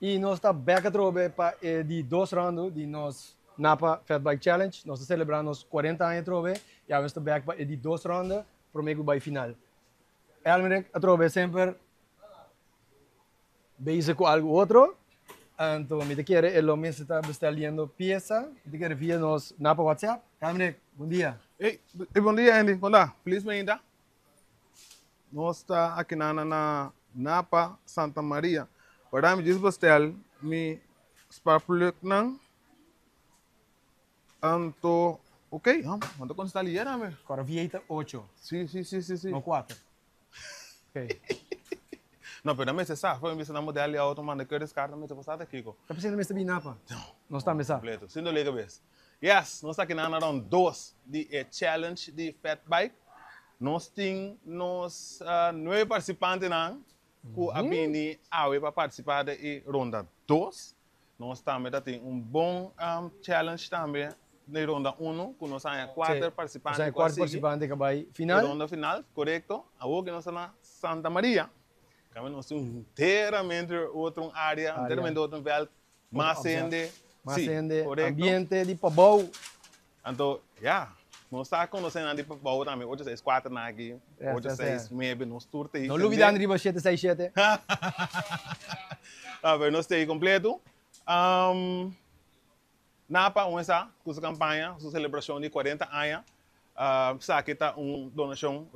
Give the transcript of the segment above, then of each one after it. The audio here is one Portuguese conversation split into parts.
E nós estamos back a trobe para de 2 rounds de nós Napa Fat Bike Challenge. Nós estamos celebrando os 40 anos de trobe e agora estamos back para de 2 rounds para o meio vai final. Realmente a trobe sempre base com algo outro. Então, me te quer el homem está bestelando pieza, me te quer via nos Napa WhatsApp. Realmente, bom dia. Ei, bom dia, Andy. Como está? Feliz ainda? Nós está aqui na Napa, Santa Maria. Para me diz bastel, me sparpluk nang. Anto, ok, manda com está ali, me. Agora vieta 8, Sí. não 4. Ok. Não, pero também você sabe, foi me modelo ali auto, manda que eu descarta, mas eu vou estar aqui, co. Está pensando nesse bem Napa? Não está pensando. Completo, sendo legal vez. Yes, nós está aqui na round 2 de challenge de fat bike. Nós temos 9 participantes não, que abini para participar da ronda 2. Nós também temos bom challenge também na ronda 1, que nós temos 4 participantes. Nós 4 participantes que vai final. Na ronda final, correto. Agora nós estamos na Santa Maria. Kami nós temos inteiramente outra área, inteiramente outra veld, mais ainda. Macende, ambiente de pabau. Então, yeah. Nós estamos conhecendo de pabau também. 864 na aqui, 86 maybe nos turte. Não duvidando de você 767. Mas nós temos completo. Napa, essa campanha, sua celebração de 40 anos. Aqui está donação,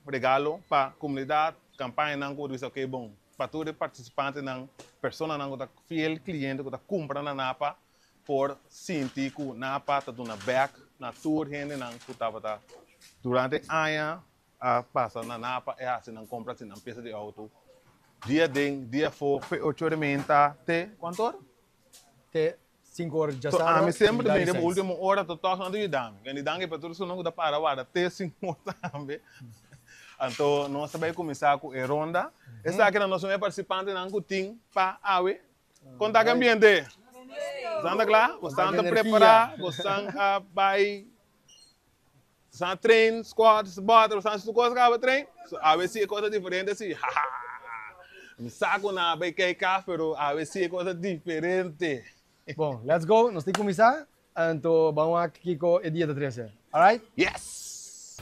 regalo para a comunidade. Campanha não pode ser que é bom. Para todos os participantes, pessoas que são fiel cliente, que compram na Napa, por sentir que Napa está dando back na tour, gente que estava durante anos passa na Napa, é assim, não compra assim, não peça de auto. Dia for, 8 horas até quanto hora? Até 5 horas já sabe. A mim sempre também, na última hora, estou tocando de dame. E dame para todos os que para lá, até 5 horas também. Então, nós vamos começar com a ronda. Essa aqui é a nossa participante que tem para a AWE. Conta com o ambiente. Você está claro? Você está preparado? Você está vai... Você está treino, squat, bota, você está coisa treino. A AWE sim é coisa diferente assim. Me saco na BK Café, mas a AWE sim é coisa diferente. Bom, let's go. Nós temos que começar. Então, vamos aqui com o dia 13. Alright? Yes!